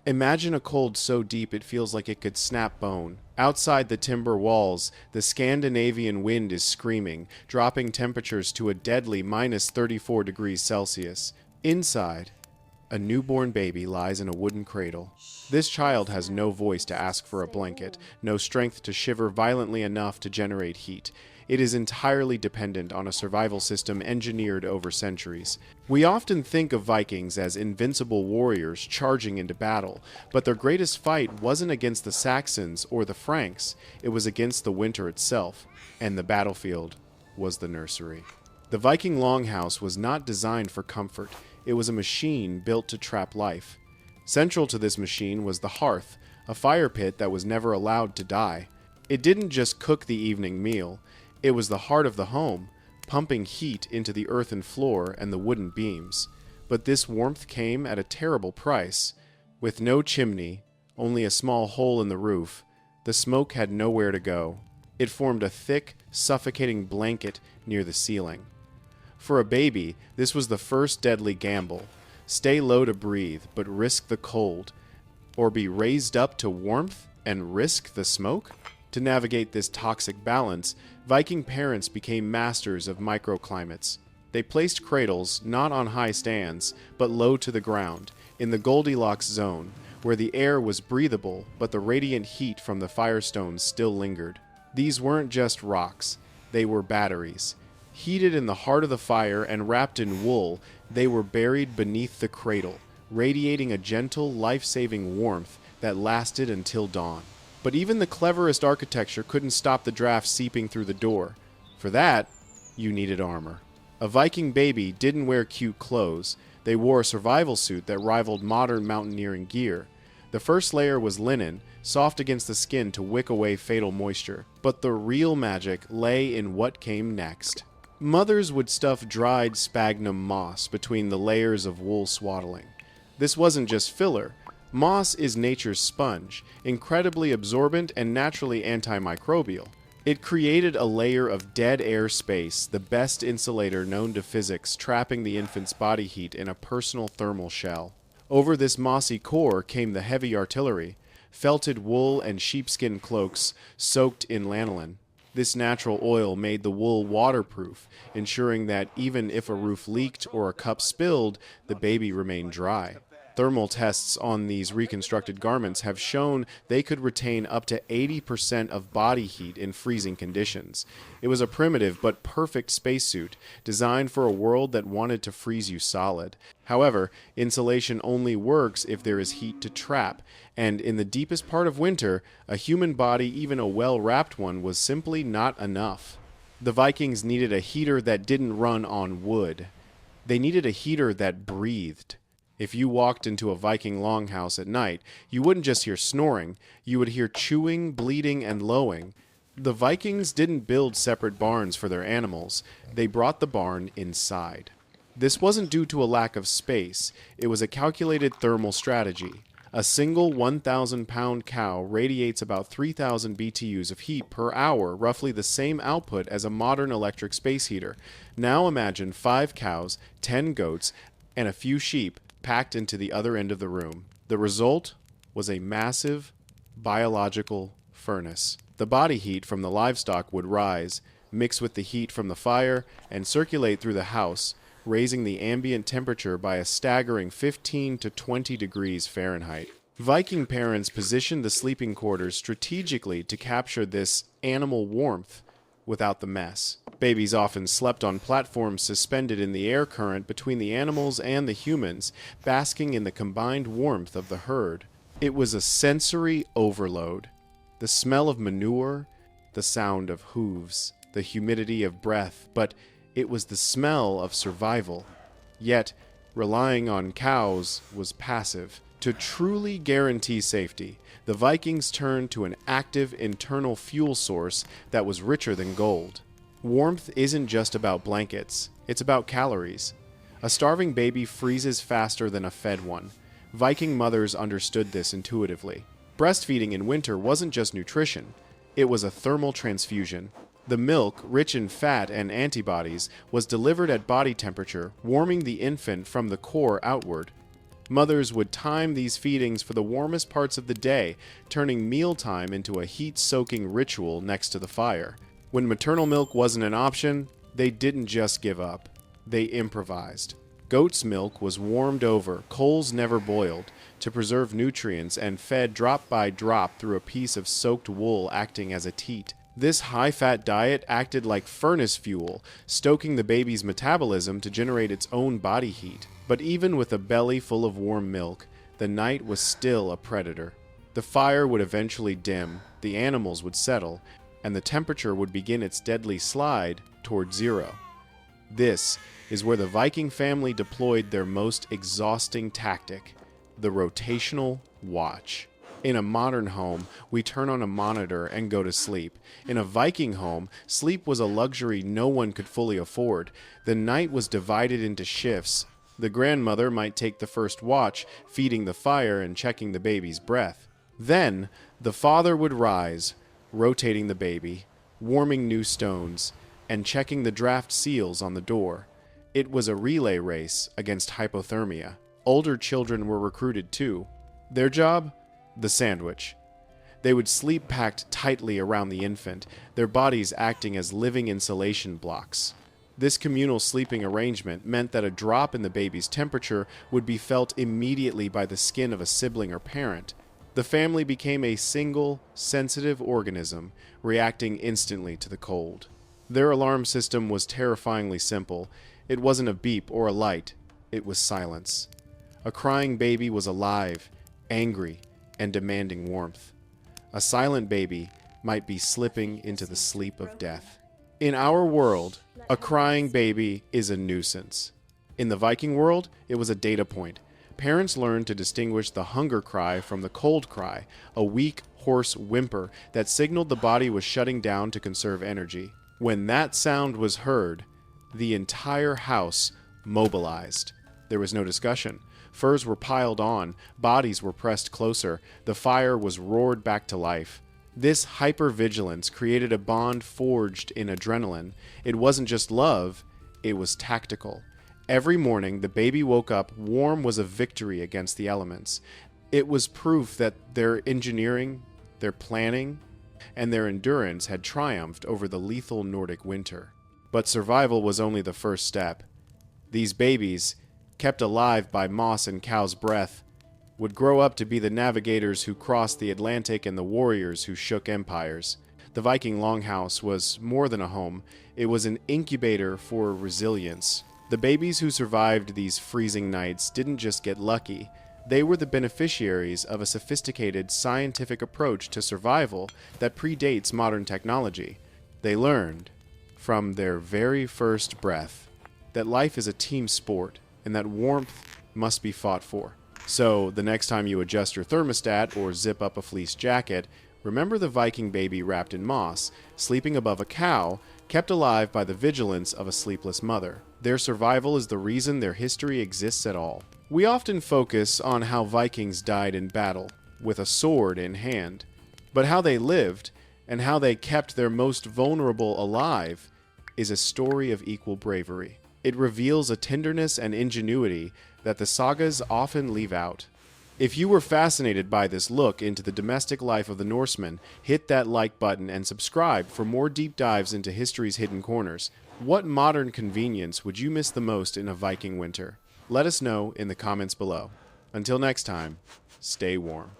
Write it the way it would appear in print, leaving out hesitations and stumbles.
Imagine a cold so deep it feels like it could snap bone. Outside the timber walls, the Scandinavian wind is screaming, dropping temperatures to a deadly minus 34 degrees Celsius. Inside, a newborn baby lies in a wooden cradle. This child has no voice to ask for a blanket, no strength to shiver violently enough to generate heat. It is entirely dependent on a survival system engineered over centuries. We often think of Vikings as invincible warriors charging into battle, but their greatest fight wasn't against the Saxons or the Franks, it was against the winter itself, and the battlefield was the nursery. The Viking longhouse was not designed for comfort, it was a machine built to trap life. Central to this machine was the hearth, a fire pit that was never allowed to die. It didn't just cook the evening meal, it was the heart of the home, pumping heat into the earthen floor and the wooden beams. But this warmth came at a terrible price. With no chimney, only a small hole in the roof, the smoke had nowhere to go. It formed a thick, suffocating blanket near the ceiling. For a baby, this was the first deadly gamble. Stay low to breathe, but risk the cold. Or be raised up to warmth and risk the smoke? To navigate this toxic balance, Viking parents became masters of microclimates. They placed cradles not on high stands, but low to the ground, in the Goldilocks zone, where the air was breathable, but the radiant heat from the firestones still lingered. These weren't just rocks, they were batteries. Heated in the heart of the fire and wrapped in wool, they were buried beneath the cradle, radiating a gentle, life-saving warmth that lasted until dawn. But even the cleverest architecture couldn't stop the draft seeping through the door. For that, you needed armor. A Viking baby didn't wear cute clothes. They wore a survival suit that rivaled modern mountaineering gear. The first layer was linen, soft against the skin to wick away fatal moisture. But the real magic lay in what came next. Mothers would stuff dried sphagnum moss between the layers of wool swaddling. This wasn't just filler. Moss is nature's sponge, incredibly absorbent and naturally antimicrobial. It created a layer of dead air space, the best insulator known to physics, trapping the infant's body heat in a personal thermal shell. Over this mossy core came the heavy artillery, felted wool and sheepskin cloaks soaked in lanolin. This natural oil made the wool waterproof, ensuring that even if a roof leaked or a cup spilled, the baby remained dry. Thermal tests on these reconstructed garments have shown they could retain up to 80% of body heat in freezing conditions. It was a primitive but perfect spacesuit, designed for a world that wanted to freeze you solid. However, insulation only works if there is heat to trap, and in the deepest part of winter, a human body, even a well-wrapped one, was simply not enough. The Vikings needed a heater that didn't run on wood. They needed a heater that breathed. If you walked into a Viking longhouse at night, you wouldn't just hear snoring, you would hear chewing, bleating, and lowing. The Vikings didn't build separate barns for their animals, they brought the barn inside. This wasn't due to a lack of space, it was a calculated thermal strategy. A single 1,000-pound cow radiates about 3,000 BTUs of heat per hour, roughly the same output as a modern electric space heater. Now imagine 5 cows, 10 goats, and a few sheep packed into the other end of the room. The result was a massive biological furnace. The body heat from the livestock would rise, mix with the heat from the fire, and circulate through the house, raising the ambient temperature by a staggering 15 to 20 degrees Fahrenheit. Viking parents positioned the sleeping quarters strategically to capture this animal warmth without the mess. Babies often slept on platforms suspended in the air current between the animals and the humans, basking in the combined warmth of the herd. It was a sensory overload. The smell of manure, the sound of hooves, the humidity of breath, but it was the smell of survival. Yet, relying on cows was passive. To truly guarantee safety, the Vikings turned to an active internal fuel source that was richer than gold. Warmth isn't just about blankets, it's about calories. A starving baby freezes faster than a fed one. Viking mothers understood this intuitively. Breastfeeding in winter wasn't just nutrition, it was a thermal transfusion. The milk, rich in fat and antibodies, was delivered at body temperature, warming the infant from the core outward. Mothers would time these feedings for the warmest parts of the day, turning mealtime into a heat-soaking ritual next to the fire. When maternal milk wasn't an option, they didn't just give up. They improvised. Goat's milk was warmed over, coals never boiled, to preserve nutrients and fed drop by drop through a piece of soaked wool acting as a teat. This high-fat diet acted like furnace fuel, stoking the baby's metabolism to generate its own body heat. But even with a belly full of warm milk, the night was still a predator. The fire would eventually dim, the animals would settle, and the temperature would begin its deadly slide toward zero. This is where the Viking family deployed their most exhausting tactic, the rotational watch. In a modern home, we turn on a monitor and go to sleep. In a Viking home, sleep was a luxury no one could fully afford. The night was divided into shifts. The grandmother might take the first watch, feeding the fire and checking the baby's breath. Then, the father would rise, rotating the baby, warming new stones, and checking the draft seals on the door. It was a relay race against hypothermia. Older children were recruited too. Their job? The sandwich. They would sleep packed tightly around the infant, their bodies acting as living insulation blocks. This communal sleeping arrangement meant that a drop in the baby's temperature would be felt immediately by the skin of a sibling or parent. The family became a single, sensitive organism, reacting instantly to the cold. Their alarm system was terrifyingly simple. It wasn't a beep or a light. It was silence. A crying baby was alive, angry, and demanding warmth. A silent baby might be slipping into the sleep of death. In our world, a crying baby is a nuisance. In the Viking world, it was a data point. Parents learned to distinguish the hunger cry from the cold cry, a weak, hoarse whimper that signaled the body was shutting down to conserve energy. When that sound was heard, the entire house mobilized. There was no discussion. Furs were piled on, bodies were pressed closer, the fire was roared back to life. This hypervigilance created a bond forged in adrenaline. It wasn't just love, it was tactical. Every morning, the baby woke up warm was a victory against the elements. It was proof that their engineering, their planning, and their endurance had triumphed over the lethal Nordic winter. But survival was only the first step. These babies, kept alive by moss and cow's breath, would grow up to be the navigators who crossed the Atlantic and the warriors who shook empires. The Viking longhouse was more than a home. It was an incubator for resilience. The babies who survived these freezing nights didn't just get lucky. They were the beneficiaries of a sophisticated scientific approach to survival that predates modern technology. They learned, from their very first breath, that life is a team sport and that warmth must be fought for. So, the next time you adjust your thermostat or zip up a fleece jacket, remember the Viking baby wrapped in moss, sleeping above a cow, kept alive by the vigilance of a sleepless mother. Their survival is the reason their history exists at all. We often focus on how Vikings died in battle, with a sword in hand. But how they lived, and how they kept their most vulnerable alive, is a story of equal bravery. It reveals a tenderness and ingenuity that the sagas often leave out. If you were fascinated by this look into the domestic life of the Norsemen, hit that like button and subscribe for more deep dives into history's hidden corners. What modern convenience would you miss the most in a Viking winter? Let us know in the comments below. Until next time, stay warm.